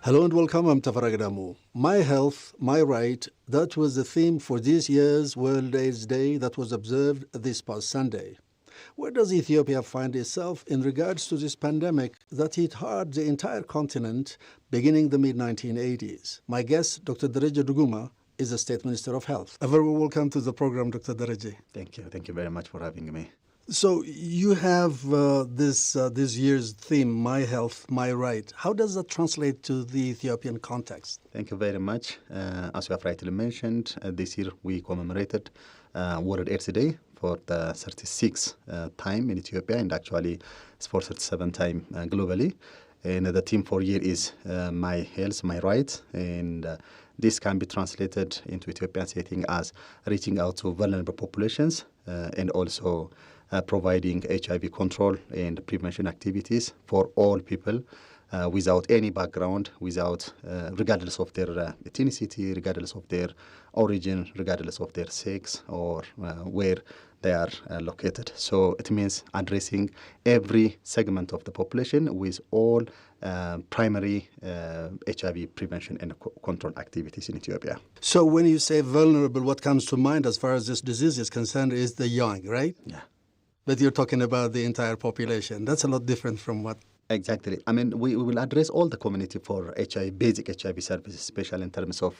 Hello and welcome. I'm Tafaragadamu. My health, my right. That was the theme for this year's World AIDS Day that was observed this past Sunday. Where does Ethiopia find itself in regards to this pandemic that hit hard the entire continent beginning the mid-1980s? My guest, Dr. Dereje Duguma, is the State Minister of Health. A very welcome to the program, Dr. Dereje. Thank you. Thank you very much for having me. So you have this year's theme, My Health, My Right. How does that translate to the Ethiopian context? Thank you very much. As you have rightly mentioned, this year we commemorated World AIDS Day for the 36th time in Ethiopia, and actually it's for 37th time globally. And the theme for year is My Health, My Right. And this can be translated into Ethiopian setting as reaching out to vulnerable populations and also providing HIV control and prevention activities for all people without any background, regardless of their ethnicity, regardless of their origin, regardless of their sex or where they are located. So it means addressing every segment of the population with all primary HIV prevention and control activities in Ethiopia. So when you say vulnerable, what comes to mind as far as this disease is concerned is the young, right? Yeah. But you're talking about the entire population. That's a lot different from what... Exactly. I mean, we will address all the community for basic HIV services, especially in terms of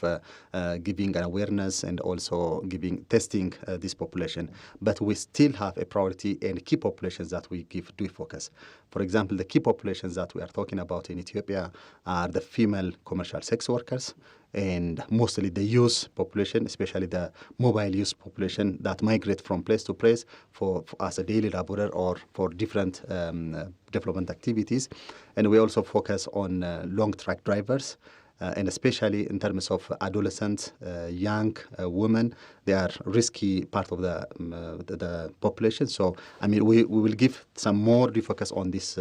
giving an awareness and also testing this population. But we still have a priority and key populations that we do focus. For example, the key populations that we are talking about in Ethiopia are the female commercial sex workers, and mostly the youth population, especially the mobile youth population that migrate from place to place for as a daily laborer or for different development activities. And we also focus on long truck drivers, and especially in terms of adolescents, young women. They are risky part of the population. So, I mean, we will give some more refocus on these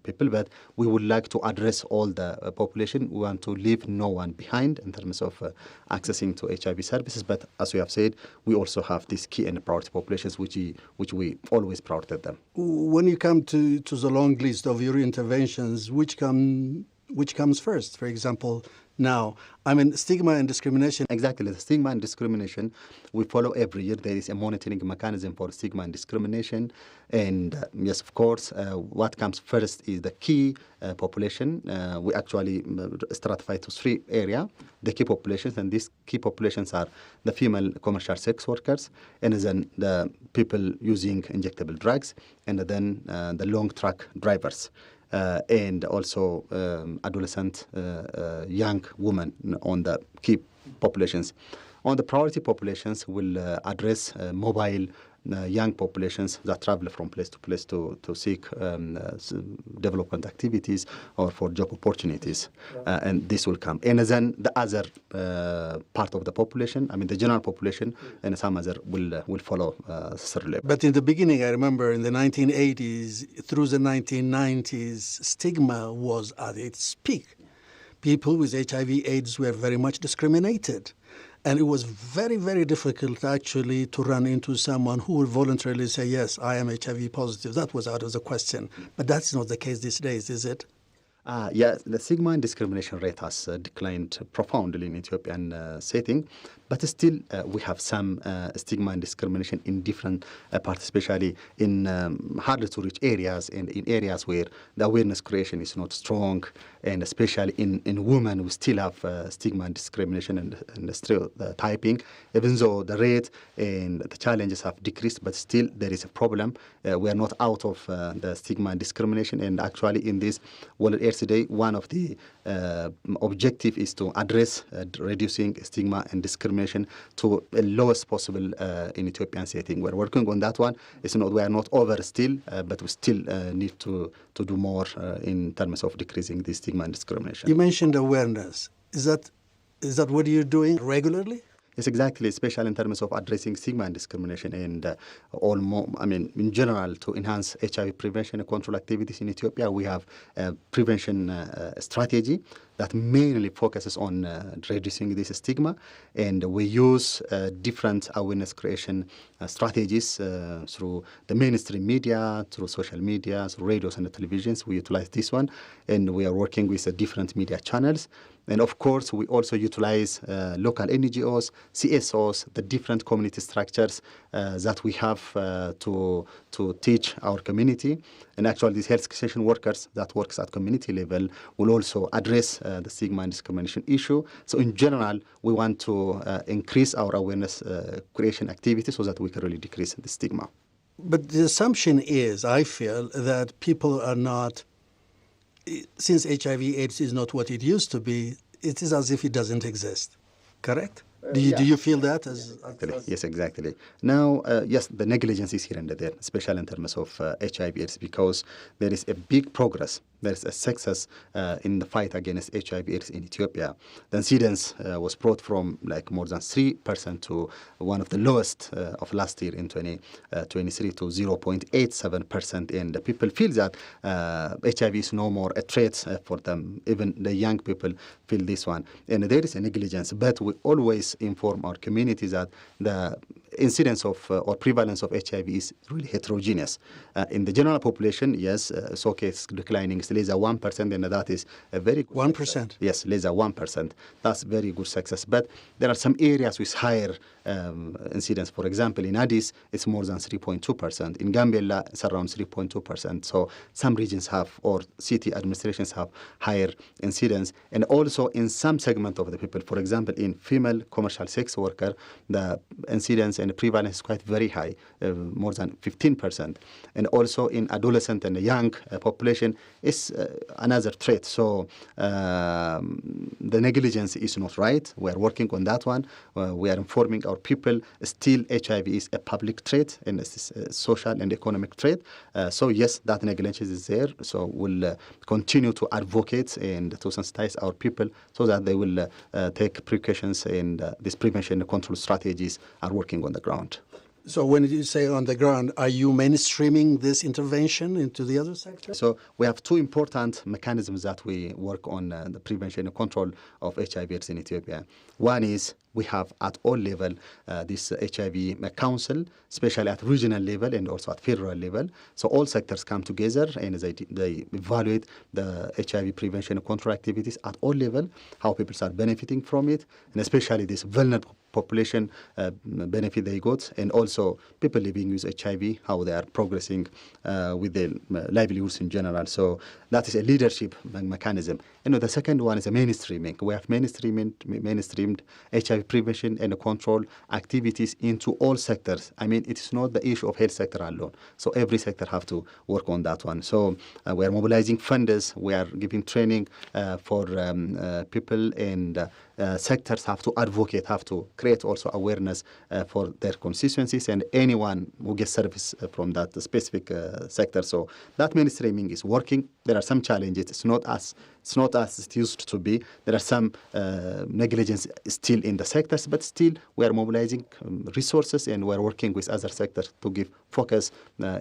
people, but we would like to address all the population. We want to leave no one behind in terms of accessing to HIV services. But as we have said, we also have these key and priority populations, which we always prioritize them. When you come to the long list of your interventions, which comes first? For example, now, I mean, stigma and discrimination. Exactly. The stigma and discrimination, we follow every year. There is a monitoring mechanism for stigma and discrimination. And yes, of course, what comes first is the key population. We actually stratify to three areas, the key populations. And these key populations are the female commercial sex workers, and then the people using injectable drugs, and then the long truck drivers. And also adolescent young women on the key populations. On the priority populations, we'll address mobile young populations that travel from place to place to seek development activities or for job opportunities. And this will come. And then the other part of the population, I mean the general population, and some other will follow necessarily. But in the beginning, I remember in the 1980s through the 1990s, stigma was at its peak. People with HIV/AIDS were very much discriminated. And it was very, very difficult, actually, to run into someone who would voluntarily say, yes, I am HIV positive. That was out of the question. But that's not the case these days, is it? Yes, the stigma and discrimination rate has declined profoundly in Ethiopian setting, but still we have some stigma and discrimination in different parts, especially in harder to reach areas and in areas where the awareness creation is not strong, and especially in women we still have stigma and discrimination and stereotyping, even though the rate and the challenges have decreased, but still there is a problem. We are not out of the stigma and discrimination, and actually in this World AIDS Day, one of the objective is to address reducing stigma and discrimination to the lowest possible in Ethiopian setting. We're working on that one. We are not over still, but we still need to do more in terms of decreasing the stigma and discrimination. You mentioned awareness. Is that what you're doing regularly? Yes, exactly, especially in terms of addressing stigma and discrimination and in general, to enhance HIV prevention and control activities in Ethiopia. We have a prevention strategy that mainly focuses on reducing this stigma, and we use different awareness creation strategies through the mainstream media, through social media, through radios and televisions. We utilize this one, and we are working with different media channels. And of course, we also utilize local NGOs, CSOs, the different community structures that we have to teach our community. And actually, these health extension workers that works at community level will also address the stigma and discrimination issue. So in general, we want to increase our awareness creation activity so that we can really decrease the stigma. But the assumption is, I feel, that people are not, since HIV/AIDS is not what it used to be, it is as if it doesn't exist. Correct? Do you feel that? Yes, exactly. Now, yes, the negligence is here and there, especially in terms of HIV/AIDS, because there is a big progress. There is a success in the fight against HIV/AIDS in Ethiopia. The incidence was brought from like more than 3% to one of the lowest of last year in 2023 to 0.87%. And the people feel that HIV is no more a threat for them. Even the young people feel this one. And there is a negligence, but we always inform our community that the incidence of or prevalence of HIV is really heterogeneous. In the general population, yes, it's declining. It's less than 1%, and that is a very good 1%? Success. Yes, less than 1%. That's very good success. But there are some areas with higher incidence. For example, in Addis, it's more than 3.2%. In Gambela, it's around 3.2%. So some regions have, or city administrations have, higher incidence. And also in some segment of the people, for example, in female commercial sex worker, the incidence and the prevalence is quite very high, more than 15%. And also in adolescent and young population is another threat. So the negligence is not right. We are working on that one. We are informing our people still HIV is a public threat and it's a social and economic threat. So yes, that negligence is there. So we'll continue to advocate and to sensitize our people so that they will take precautions, and these prevention and control strategies are working on the ground. So when you say on the ground, are you mainstreaming this intervention into the other sectors? So we have two important mechanisms that we work on the prevention and control of HIV/AIDS in Ethiopia. One is we have at all level this HIV council, especially at regional level and also at federal level. So all sectors come together and they evaluate the HIV prevention and control activities at all level, how people are benefiting from it, and especially this vulnerable population benefit they got, and also people living with HIV, how they are progressing with their livelihoods in general. So that is a leadership mechanism. And the second one is a mainstreaming. We have mainstreamed HIV prevention and control activities into all sectors. I mean, it is not the issue of health sector alone. So every sector have to work on that one. So we are mobilizing funders. We are giving training for people, and sectors have to advocate, have to create also awareness for their constituencies and anyone who gets service from that specific sector. So that mainstreaming is working. There are some challenges. It's not as it used to be. There are some negligence still in the sectors, but still we are mobilizing resources, and we are working with other sectors to give focus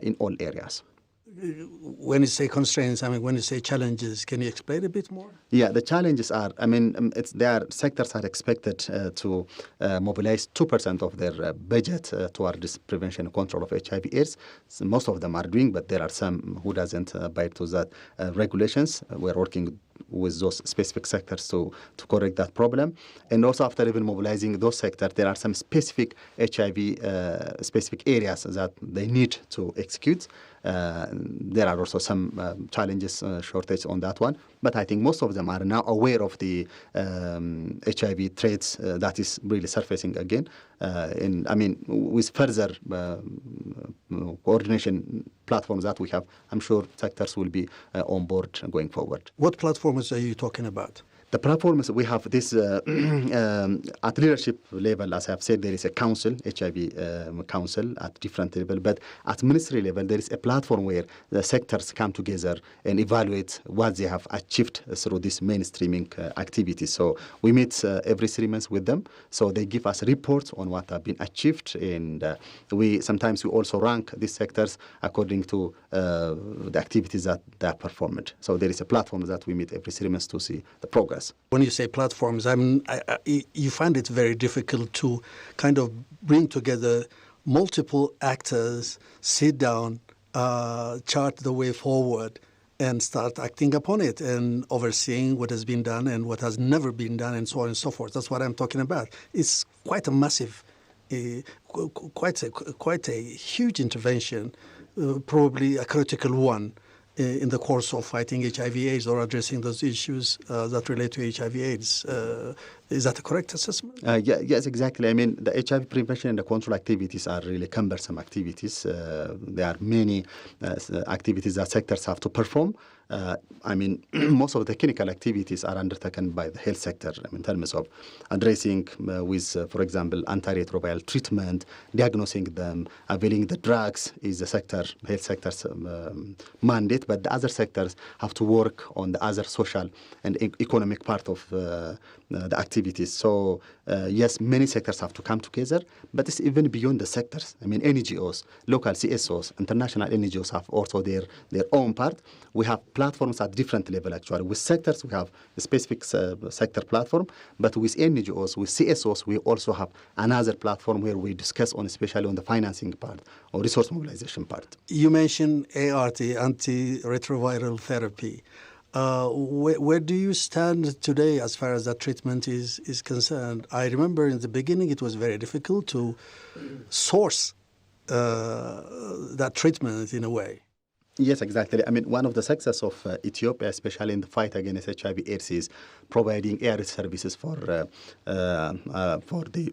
in all areas. When you say constraints, when you say challenges, can you explain a bit more? Yeah, the challenges are, sectors are expected to mobilize 2% of their budget toward this prevention and control of HIV/AIDS. So most of them are doing, but there are some who doesn't abide to that regulations. We're working with those specific sectors to correct that problem. And also after even mobilizing those sectors, there are some specific HIV specific areas that they need to execute. There are also some challenges, shortage on that one. But I think most of them are now aware of the HIV threats that is really surfacing again. With further coordination platforms that we have, I'm sure sectors will be on board going forward. What platforms are you talking about? The platforms, we have this at leadership level, as I have said, there is a council, HIV council at different level, but at ministry level, there is a platform where the sectors come together and evaluate what they have achieved through this mainstreaming activity. So we meet every 3 months with them. So they give us reports on what have been achieved, and we also rank these sectors according to the activities that they have performed. So there is a platform that we meet every 3 months to see the progress. progress. When you say platforms, you find it very difficult to kind of bring together multiple actors, sit down, chart the way forward, and start acting upon it and overseeing what has been done and what has never been done, and so on and so forth. That's what I'm talking about. It's quite a massive, quite a huge intervention, probably a critical one in the course of fighting HIV/AIDS or addressing those issues that relate to HIV/AIDS. Is that a correct assessment? Yes, exactly. I mean, the HIV prevention and the control activities are really cumbersome activities. There are many activities that sectors have to perform. Most of the clinical activities are undertaken by the health sector in terms of addressing with, for example, antiretroviral treatment, diagnosing them, availing the drugs is the health sector's mandate, but the other sectors have to work on the other social and economic part of the activities. So, yes, many sectors have to come together, but it's even beyond the sectors. NGOs, local CSOs, international NGOs have also their own part. We have platforms at different level, actually. With sectors, we have a specific sector platform, but with NGOs, with CSOs, we also have another platform where we discuss especially on the financing part or resource mobilization part. You mentioned ART, antiretroviral therapy. Where do you stand today as far as that treatment is concerned? I remember in the beginning it was very difficult to source that treatment in a way. Yes, exactly. One of the success of Ethiopia, especially in the fight against HIV/AIDS, is providing ART services for the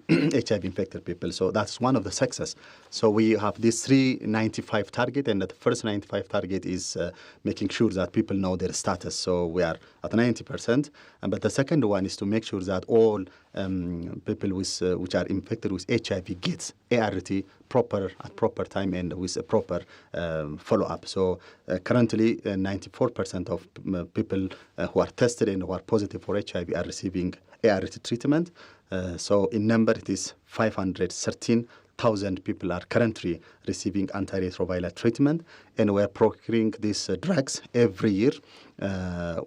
HIV-infected people. So that's one of the success. So we have this 395 target, and the first 95 target is making sure that people know their status. So we are at 90%. But the second one is to make sure that all people which are infected with HIV gets ART at proper time and with a proper follow-up. So currently, 94% of people who are tested and who are positive for HIV are receiving ART treatment. So in number, it is 513,000 people are currently receiving antiretroviral treatment, and we are procuring these drugs every year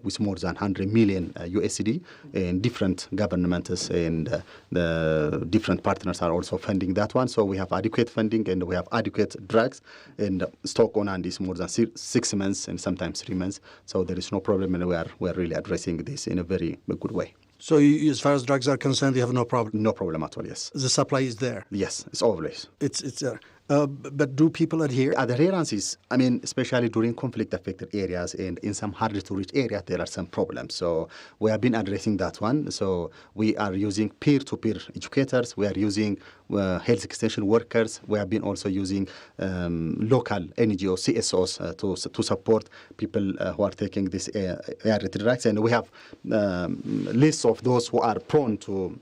with more than 100 million USD, and different governments and the different partners are also funding that one. So we have adequate funding and we have adequate drugs, and stock on hand is more than 6 months and sometimes 3 months. So there is no problem, and we are really addressing this in a very good way. So as far as drugs are concerned, you have no problem? No problem at all, yes. The supply is there? Yes, it's always. It's there. But do people adhere? Adherence is, especially during conflict-affected areas and in some hard-to-reach areas, there are some problems. So we have been addressing that one. So we are using peer-to-peer educators. We are using health extension workers. We have been also using local NGO CSOs to support people who are taking this ART drugs. And we have lists of those who are prone to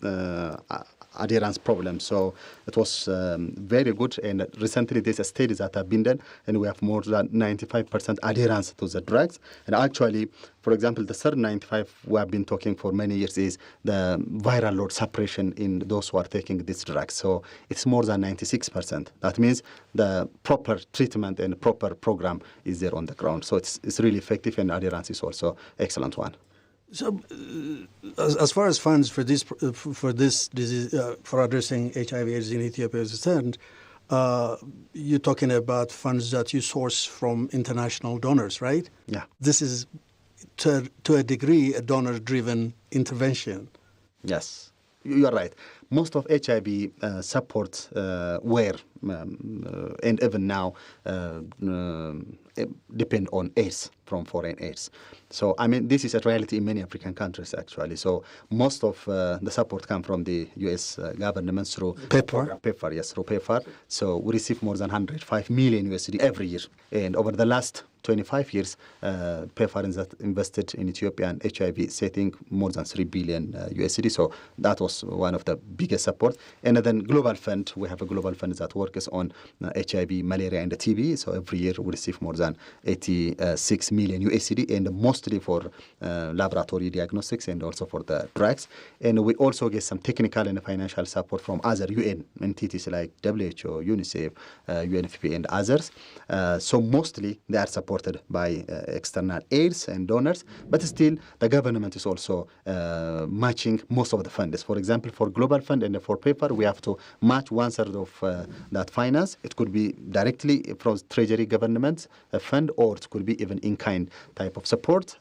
adherence problems. So it was very good, and recently there's a study that have been done, and we have more than 95% adherence to the drugs. And actually, for example, the third 95 we have been talking for many years is the viral load suppression in those who are taking these drugs. So it's more than 96%. That means the proper treatment and proper program is there on the ground. So it's really effective, and adherence is also excellent one. So, as far as funds for this disease, for addressing HIV/AIDS in Ethiopia is concerned, you're talking about funds that you source from international donors, right? Yeah. This is, to a degree, a donor-driven intervention. Yes, you are right. Most of HIV support were, and even now, depend on aids from foreign aids. So, this is a reality in many African countries, actually. So, most of the support come from the U.S. government through PEPFAR. PEPFAR, yes, through PEPFAR. So, we receive more than 105 million USD every year. And over the last 25 years, PEPFAR invested in Ethiopia and HIV setting more than 3 billion USD. So, that was one of the biggest support. And then global fund, we have a global fund that works on HIV, malaria, and TB. So every year we receive more than 86 million USD, and mostly for laboratory diagnostics and also for the drugs. And we also get some technical and financial support from other UN entities like WHO, UNICEF, UNFPA, and others. So mostly they are supported by external aids and donors, but still the government is also matching most of the funds. For example, for global fund and for paper, we have to match 1/3 of that finance. It could be directly from Treasury government fund, or it could be even in-kind type of support.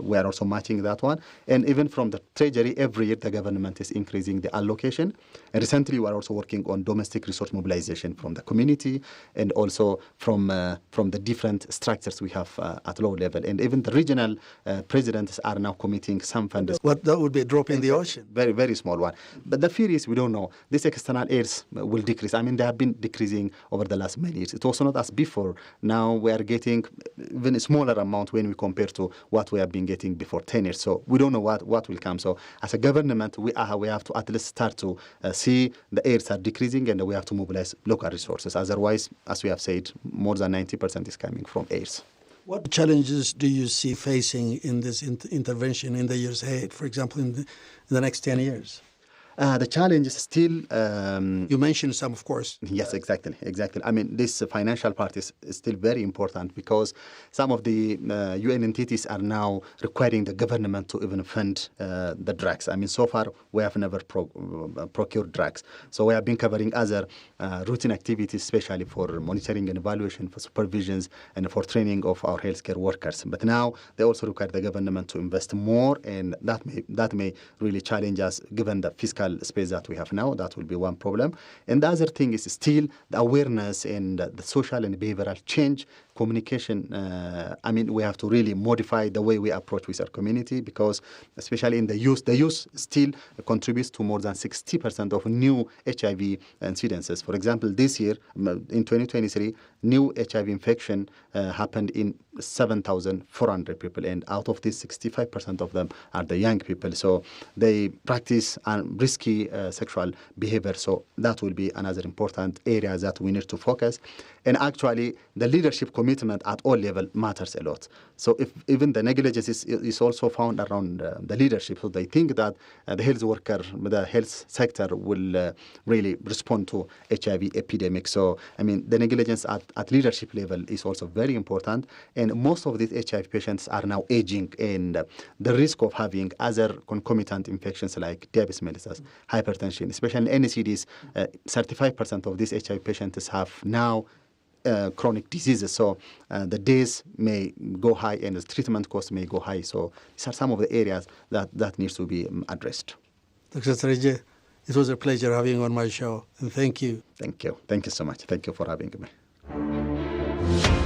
We are also matching that one. And even from the Treasury, every year the government is increasing the allocation. And recently we are also working on domestic resource mobilization from the community and also from the different structures we have at low level. And even the regional presidents are now committing some funds. What that would be a drop in the ocean. Very, very small one. But the fear is we don't know. These external aids will decrease. I mean, they have been decreasing over the last many years. It was not as before. Now we are getting even a smaller amount when we compare to what we have been getting before 10 years. So we don't know what will come. So as a government, we have to at least start to see the aids are decreasing, and we have to mobilize local resources. Otherwise, as we have said, more than 90% is coming from aids. What challenges do you see facing in this intervention in the years ahead, for example, in the next 10 years? The challenge is still... you mentioned some, of course. Yes, exactly. I mean, this financial part is still very important because some of the UN entities are now requiring the government to even fund the drugs. I mean, so far, we have never procured drugs. So we have been covering other routine activities, especially for monitoring and evaluation, for supervisions, and for training of our healthcare workers. But now they also require the government to invest more, and that may really challenge us given the fiscal space that we have now. That will be one problem. And the other thing is still the awareness and the social and behavioral change, communication. I mean, we have to really modify the way we approach with our community, because especially in the youth still contributes to more than 60% of new HIV incidences. For example, this year, in 2023, new HIV infection happened in 7,400 people, and out of these, 65% of them are the young people. So they practice risky sexual behavior. So that will be another important area that we need to focus. And actually, the leadership commitment at all levels matters a lot. So if even the negligence is also found around the leadership, so they think that the health worker, the health sector will really respond to HIV epidemic. So, I mean, the negligence at leadership level is also very important. And most of these HIV patients are now aging, and the risk of having other concomitant infections like diabetes mellitus, hypertension, especially in NCDs, 35% of these HIV patients have now chronic diseases. So the days may go high and the treatment costs may go high. So these are some of the areas that needs to be addressed. Dr. Dereje, it was a pleasure having you on my show, and thank you. Thank you. Thank you so much. Thank you for having me.